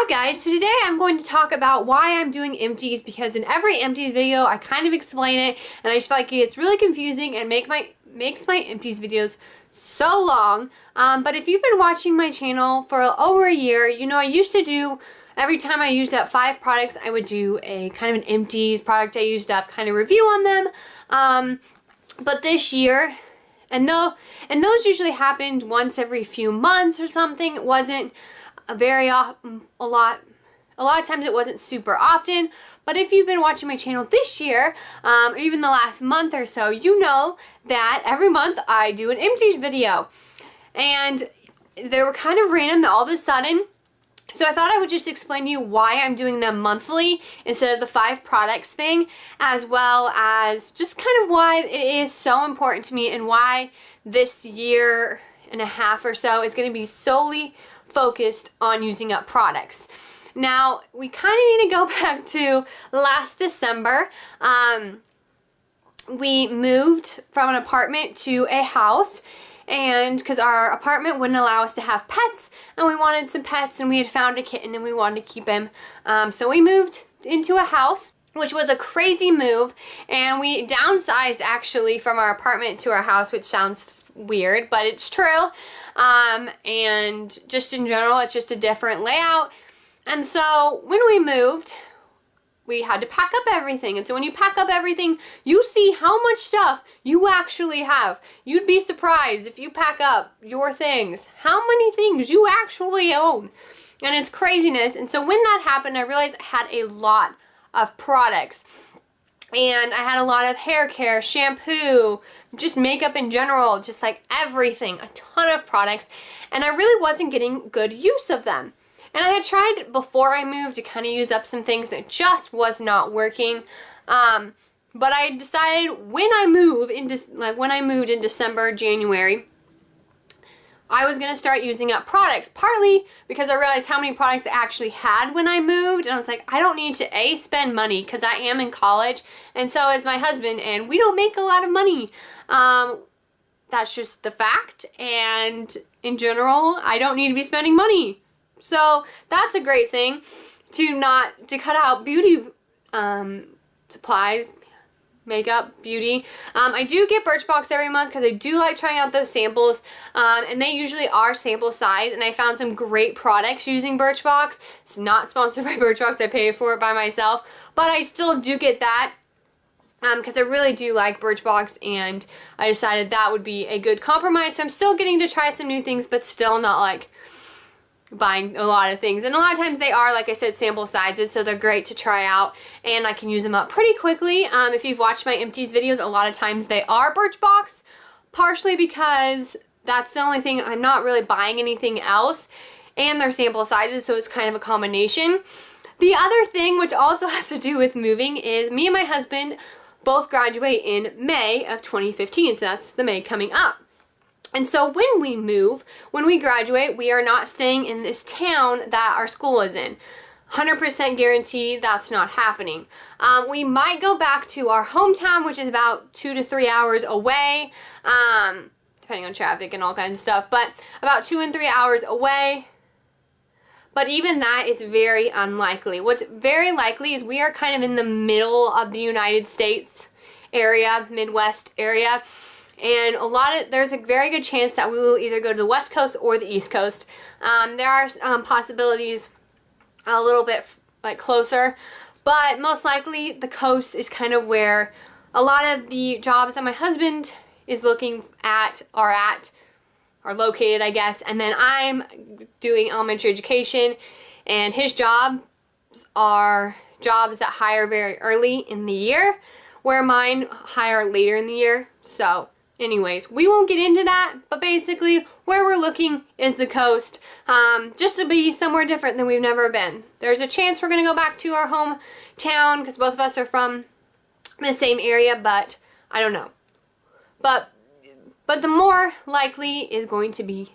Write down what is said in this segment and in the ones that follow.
Hi guys, so today I'm going to talk about why I'm doing empties, because in every empties video I kind of explain it and I just feel like it's really confusing and makes my empties videos so long. But if you've been watching my channel for over a year, you know I used to do, every time I used up 5 products, I would do a kind of an empties product I used up kind of review on them. But this year, and those usually happened once every few months or something. It wasn't a lot of times it wasn't super often, but if you've been watching my channel this year, or even the last month or so, you know that every month I do an empties video. And they were kind of random all of a sudden, so I thought I would just explain to you why I'm doing them monthly instead of the 5 products thing, as well as just kind of why it is so important to me and why this year and a half or so is going to be solely focused on using up products. Now, we kind of need to go back to last December. We moved from an apartment to a house, and because our apartment wouldn't allow us to have pets, and we wanted some pets, and we had found a kitten and we wanted to keep him. So we moved into a house, which was a crazy move, and we downsized actually from our apartment to our house, which sounds weird, but it's true. And just in general, it's just a different layout. And so when we moved, we had to pack up everything. And so when you pack up everything, you see how much stuff you actually have. You'd be surprised if you pack up your things, how many things you actually own. And it's craziness. And so when that happened, I realized I had a lot of products. And I had a lot of hair care, shampoo, just makeup in general, just like everything, a ton of products. And I really wasn't getting good use of them. And I had tried before I moved to kind of use up some things that just was not working. But I decided when I moved in December, January, I was going to start using up products, partly because I realized how many products I actually had when I moved, and I was like, I don't need to spend money because I am in college, and so is my husband, and we don't make a lot of money. That's just the fact, and in general, I don't need to be spending money. So that's a great thing, to cut out beauty supplies, makeup, beauty. I do get Birchbox every month because I do like trying out those samples, and they usually are sample size, and I found some great products using Birchbox. It's not sponsored by Birchbox, I pay for it by myself, but I still do get that because I really do like Birchbox, and I decided that would be a good compromise. So I'm still getting to try some new things, but still not like buying a lot of things. And a lot of times they are, like I said, sample sizes, so they're great to try out, and I can use them up pretty quickly. If you've watched my empties videos, a lot of times they are Birchbox, partially because that's the only thing, I'm not really buying anything else, and they're sample sizes, so it's kind of a combination. The other thing, which also has to do with moving, is me and my husband both graduate in May of 2015, so that's the May coming up. And so when we graduate, we are not staying in this town that our school is in. 100% guarantee that's not happening. We might go back to our hometown, which is about 2 to 3 hours away, depending on traffic and all kinds of stuff, but about 2 and 3 hours away. But even that is very unlikely. What's very likely is we are kind of in the middle of the United States area, Midwest area. And there's a very good chance that we will either go to the West Coast or the East Coast. There are possibilities a little bit like closer, but most likely the coast is kind of where a lot of the jobs that my husband is looking at are located, I guess. And then I'm doing elementary education, and his jobs are jobs that hire very early in the year, where mine hire later in the year. So anyways, we won't get into that, but basically where we're looking is the coast, just to be somewhere different than we've never been. There's a chance we're going to go back to our hometown because both of us are from the same area, but I don't know. But the more likely is going to be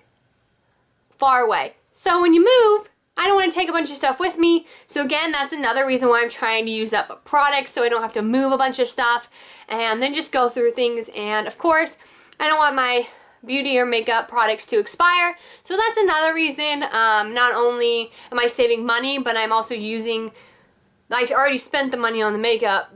far away. So when you move, I don't want to take a bunch of stuff with me. So again, that's another reason why I'm trying to use up products, so I don't have to move a bunch of stuff and then just go through things. And of course, I don't want my beauty or makeup products to expire. So that's another reason. Not only am I saving money, but I'm also using, I already spent the money on the makeup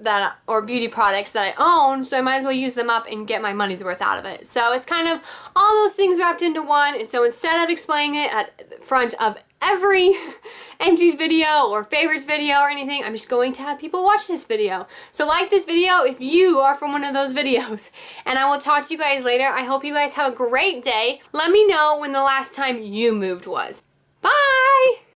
or beauty products that I own, so I might as well use them up and get my money's worth out of it. So it's kind of all those things wrapped into one, and so instead of explaining it at the front of every empties video or favorites video or anything, I'm just going to have people watch this video. So like this video if you are from one of those videos. And I will talk to you guys later. I hope you guys have a great day. Let me know when the last time you moved was. Bye!